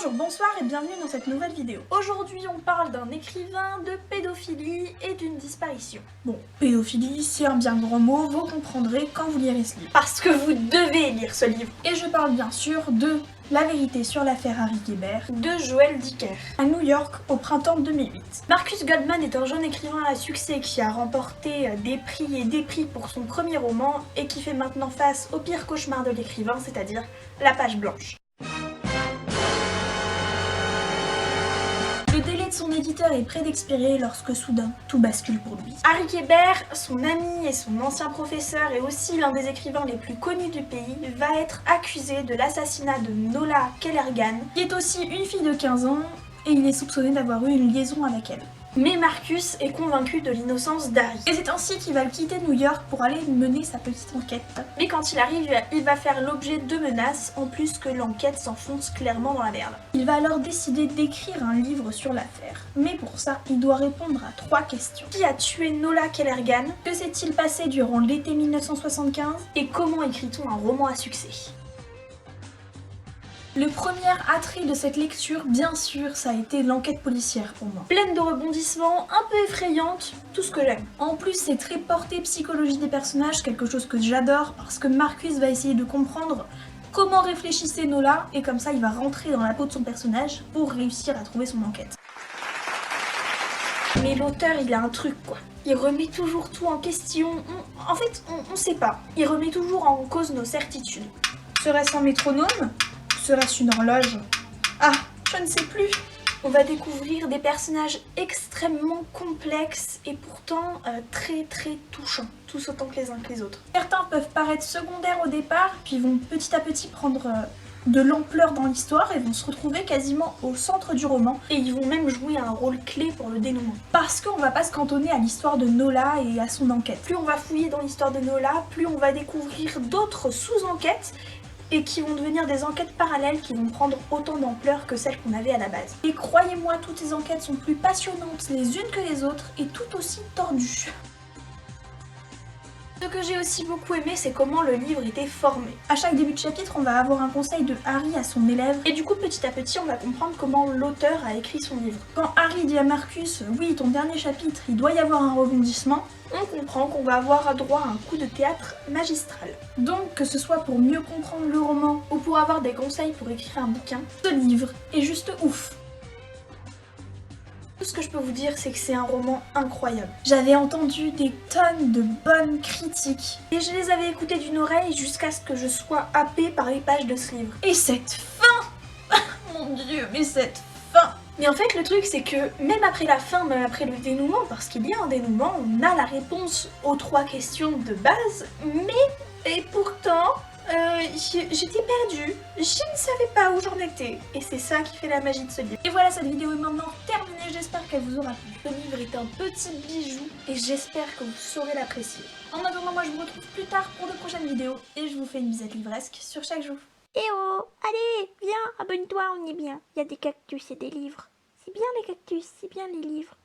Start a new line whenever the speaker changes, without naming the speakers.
Bonjour, bonsoir et bienvenue dans cette nouvelle vidéo. Aujourd'hui on parle d'un écrivain, de pédophilie et d'une disparition. Bon, pédophilie c'est un bien grand mot, vous comprendrez quand vous lirez ce livre. Parce que vous devez lire ce livre. Et je parle bien sûr de La vérité sur l'affaire Harry Kéber de Joël Dicker, à New York au printemps 2008. Marcus Goldman est un jeune écrivain à succès qui a remporté des prix et des prix pour son premier roman et qui fait maintenant face au pire cauchemar de l'écrivain, c'est-à-dire la page blanche. Le délai de son éditeur est près d'expirer lorsque soudain, tout bascule pour lui. Harry Kéber, son ami et son ancien professeur et aussi l'un des écrivains les plus connus du pays, va être accusé de l'assassinat de Nola Kellergan, qui est aussi une fille de 15 ans, et il est soupçonné d'avoir eu une liaison avec elle. Mais Marcus est convaincu de l'innocence d'Harry. Et c'est ainsi qu'il va quitter New York pour aller mener sa petite enquête. Mais quand il arrive, il va faire l'objet de menaces, en plus que l'enquête s'enfonce clairement dans la merde. Il va alors décider d'écrire un livre sur l'affaire. Mais pour ça, il doit répondre à 3 questions. Qui a tué Nola Kellergan? Que s'est-il passé durant l'été 1975? Et comment écrit-on un roman à succès? Le premier attrait de cette lecture, bien sûr, ça a été l'enquête policière pour moi. Pleine de rebondissements, un peu effrayante, tout ce que j'aime. En plus, c'est très porté psychologie des personnages, quelque chose que j'adore, parce que Marcus va essayer de comprendre comment réfléchissait Nola, et comme ça il va rentrer dans la peau de son personnage pour réussir à trouver son enquête. Mais l'auteur, il a un truc quoi. Il remet toujours tout en question. En fait, on sait pas. Il remet toujours en cause nos certitudes. Serait-ce un métronome ? Serait-ce une horloge? Ah, je ne sais plus. On va découvrir des personnages extrêmement complexes et pourtant très touchants, tous autant que les autres. Certains peuvent paraître secondaires au départ, puis vont petit à petit prendre de l'ampleur dans l'histoire et vont se retrouver quasiment au centre du roman, et ils vont même jouer un rôle clé pour le dénouement. Parce qu'on va pas se cantonner à l'histoire de Nola et à son enquête. Plus on va fouiller dans l'histoire de Nola, plus on va découvrir d'autres sous-enquêtes et qui vont devenir des enquêtes parallèles qui vont prendre autant d'ampleur que celles qu'on avait à la base. Et croyez-moi, toutes ces enquêtes sont plus passionnantes les unes que les autres et tout aussi tordues. Ce que j'ai aussi beaucoup aimé, c'est comment le livre était formé. À chaque début de chapitre, on va avoir un conseil de Harry à son élève, et du coup, petit à petit, on va comprendre comment l'auteur a écrit son livre. Quand Harry dit à Marcus « Oui, ton dernier chapitre, il doit y avoir un rebondissement », on comprend qu'on va avoir droit à un coup de théâtre magistral. Donc, que ce soit pour mieux comprendre le roman, ou pour avoir des conseils pour écrire un bouquin, ce livre est juste ouf. Tout ce que je peux vous dire, c'est que c'est un roman incroyable. J'avais entendu des tonnes de bonnes critiques et je les avais écoutées d'une oreille jusqu'à ce que je sois happée par les pages de ce livre. Et cette fin mon dieu, mais cette fin! Mais en fait, le truc, c'est que même après la fin, même après le dénouement, parce qu'il y a un dénouement, on a la réponse aux 3 questions de base, et pourtant, j'étais perdue, je ne savais pas où j'en étais, et c'est ça qui fait la magie de ce livre. Et voilà, cette vidéo est maintenant terminée, j'espère qu'elle vous aura plu. Ce livre est un petit bijou, et j'espère que vous saurez l'apprécier. En attendant, moi je vous retrouve plus tard pour de prochaines vidéos, et je vous fais une visite livresque sur chaque jour.
Eh oh, allez, viens, abonne-toi, on est bien. Il y a des cactus et des livres. C'est bien les cactus, c'est bien les livres.